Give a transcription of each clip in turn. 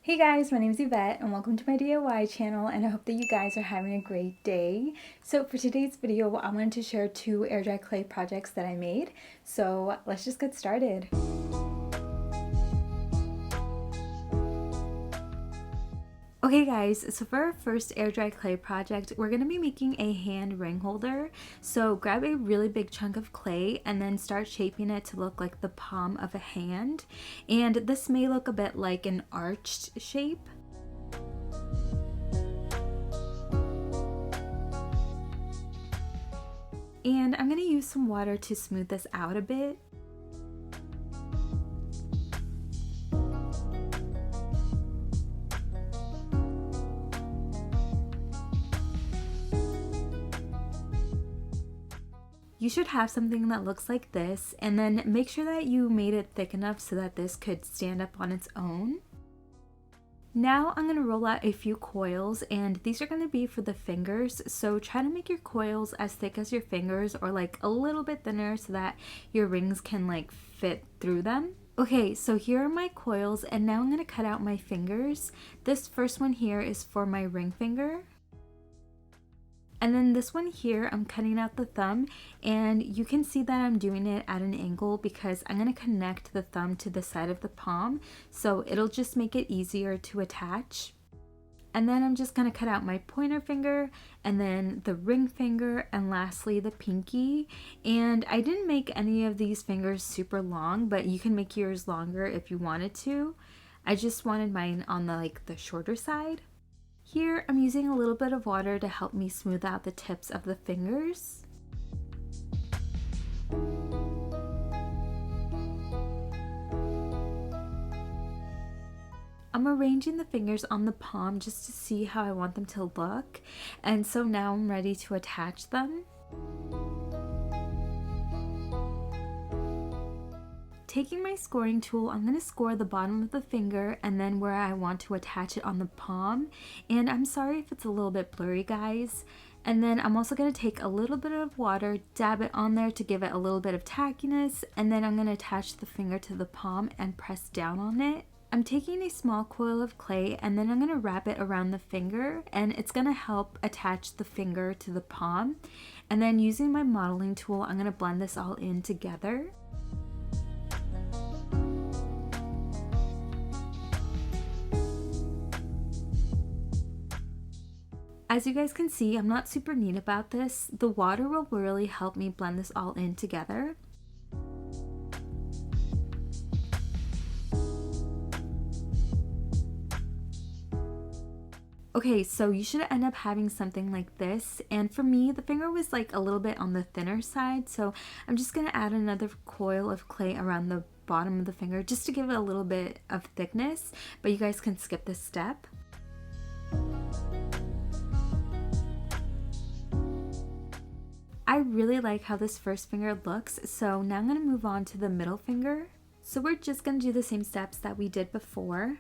Hey guys, my name is Yvette and welcome to my DIY channel, and I hope that you guys are having a great day. So for today's video, I wanted to share two air dry clay projects that I made. So let's just get started. Okay guys, so for our first air dry clay project, we're going to be making a hand ring holder. So grab a really big chunk of clay and then start shaping it to look like the palm of a hand. And this may look a bit like an arched shape. And I'm going to use some water to smooth this out a bit. You should have something that looks like this, and then make sure that you made it thick enough so that this could stand up on its own. Now I'm going to roll out a few coils, and these are going to be for the fingers, so try to make your coils as thick as your fingers or like a little bit thinner so that your rings can like fit through them. Okay, so here are my coils, and now I'm going to cut out my fingers. This first one here is for my ring finger. And then this one here, I'm cutting out the thumb, and you can see that I'm doing it at an angle because I'm going to connect the thumb to the side of the palm, so it'll just make it easier to attach. And then I'm just going to cut out my pointer finger, and then the ring finger, and lastly the pinky. And I didn't make any of these fingers super long, but you can make yours longer if you wanted to. I just wanted mine on the shorter side. Here, I'm using a little bit of water to help me smooth out the tips of the fingers. I'm arranging the fingers on the palm just to see how I want them to look, and so now I'm ready to attach them. Taking my scoring tool, I'm going to score the bottom of the finger and then where I want to attach it on the palm. And I'm sorry if it's a little bit blurry, guys. And then I'm also going to take a little bit of water, dab it on there to give it a little bit of tackiness, and then I'm going to attach the finger to the palm and press down on it. I'm taking a small coil of clay and then I'm going to wrap it around the finger, and it's going to help attach the finger to the palm. And then using my modeling tool, I'm going to blend this all in together. As you guys can see, I'm not super neat about this. The water will really help me blend this all in together. Okay, so you should end up having something like this, and for me the finger was like a little bit on the thinner side, so I'm just going to add another coil of clay around the bottom of the finger just to give it a little bit of thickness, but you guys can skip this step. I really like how this first finger looks, so now I'm going to move on to the middle finger. So we're just going to do the same steps that we did before.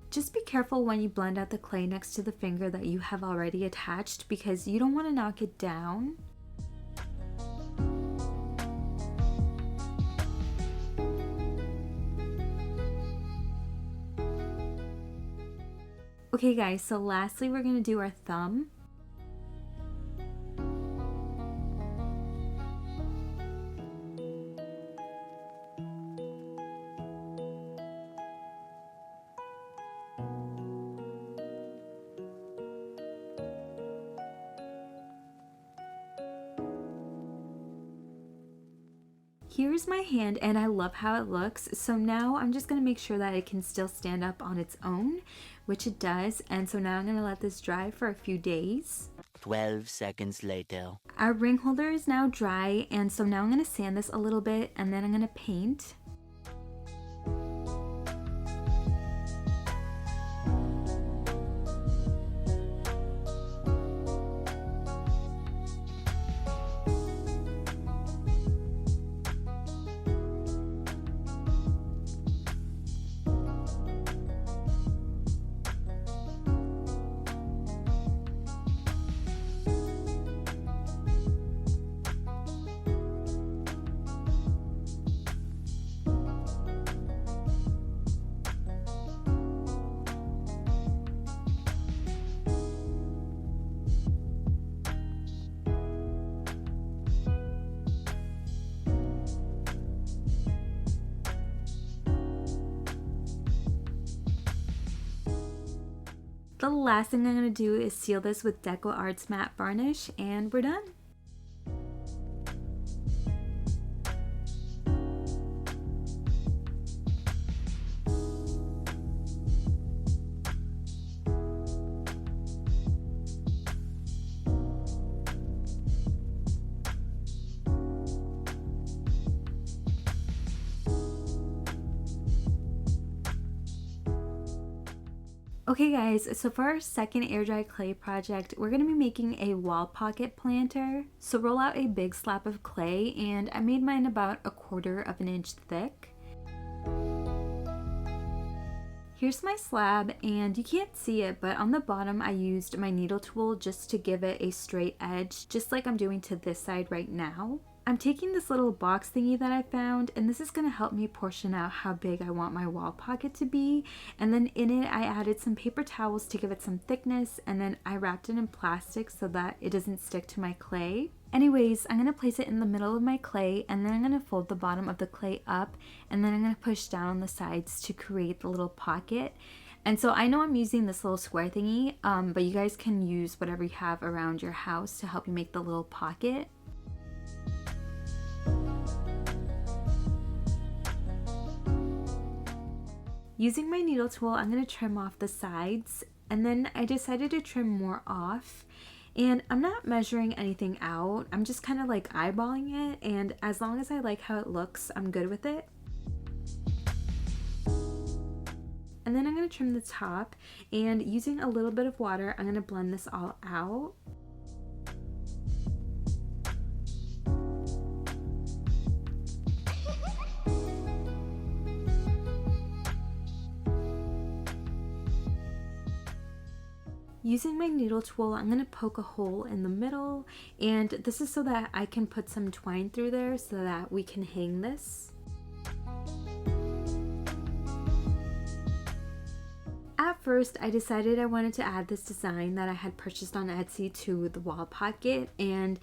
Just be careful when you blend out the clay next to the finger that you have already attached because you don't want to knock it down. Okay guys, so lastly we're going to do our thumb. Here's my hand, and I love how it looks. So now I'm just going to make sure that it can still stand up on its own, which it does. And so now I'm going to let this dry for a few days. 12 seconds later. Our ring holder is now dry, and so now I'm going to sand this a little bit and then I'm going to paint. the last thing I'm going to do is seal this with Deco Arts matte varnish, and we're done. Okay guys, so for our second air dry clay project, we're going to be making a wall pocket planter. So roll out a big slab of clay, and I made mine about 1/4 of an inch thick. Here's my slab, and you can't see it, but on the bottom I used my needle tool just to give it a straight edge, just like I'm doing to this side right now. I'm taking this little box thingy that I found, and this is going to help me portion out how big I want my wall pocket to be. And then in it I added some paper towels to give it some thickness, and then I wrapped it in plastic so that it doesn't stick to my clay. Anyways, I'm going to place it in the middle of my clay, and then I'm going to fold the bottom of the clay up, and then I'm going to push down on the sides to create the little pocket. And so I know I'm using this little square thingy, but you guys can use whatever you have around your house to help you make the little pocket. Using my needle tool, I'm going to trim off the sides, and then I decided to trim more off. And I'm not measuring anything out, I'm just kind of like eyeballing it, and as long as I like how it looks, I'm good with it. And then I'm going to trim the top, and using a little bit of water, I'm going to blend this all out. Using my needle tool, I'm going to poke a hole in the middle, and this is so that I can put some twine through there so that we can hang this. At first, I decided I wanted to add this design that I had purchased on Etsy to the wall pocket, and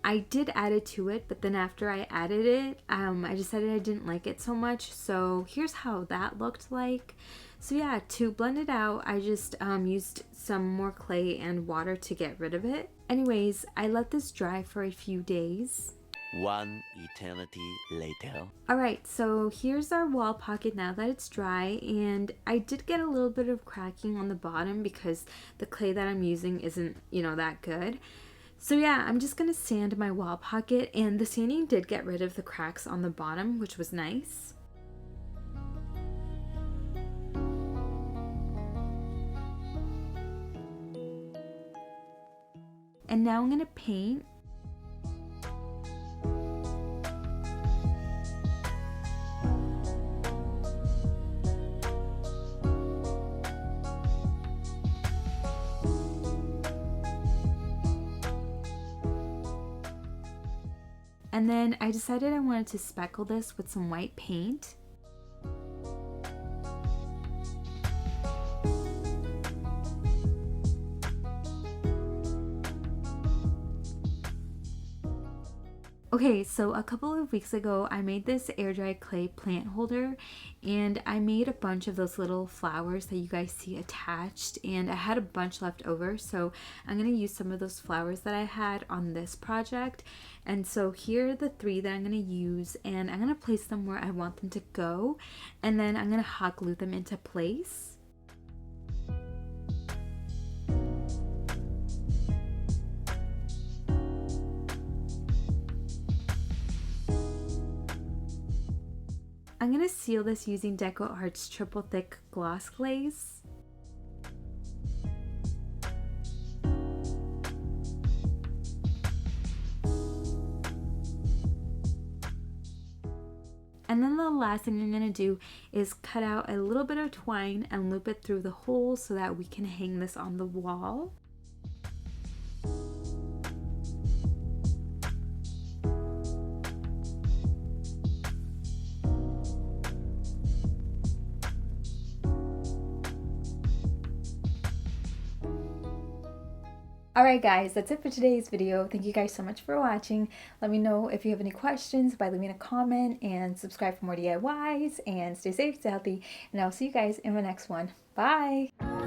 I did add it to it, but then after I added it, I decided I didn't like it so much, so here's how that looked like. So yeah, to blend it out, I just used some more clay and water to get rid of it. Anyways, I let this dry for a few days. One eternity later. Alright, so here's our wall pocket now that it's dry, and I did get a little bit of cracking on the bottom because the clay that I'm using isn't, that good. So yeah, I'm just going to sand my wall pocket, and the sanding did get rid of the cracks on the bottom, which was nice. And now I'm going to paint. And then I decided I wanted to speckle this with some white paint. Okay, so a couple of weeks ago I made this air dry clay plant holder, and I made a bunch of those little flowers that you guys see attached, and I had a bunch left over, so I'm going to use some of those flowers that I had on this project. And so here are the 3 that I'm going to use, and I'm going to place them where I want them to go, and then I'm going to hot glue them into place. I'm going to seal this using Deco Arts Triple Thick Gloss Glaze. And then the last thing I'm going to do is cut out a little bit of twine and loop it through the hole so that we can hang this on the wall. Alright guys, that's it for today's video. Thank you guys so much for watching. Let me know if you have any questions by leaving a comment, and subscribe for more DIYs, and stay safe, stay healthy, and I'll see you guys in my next one. Bye!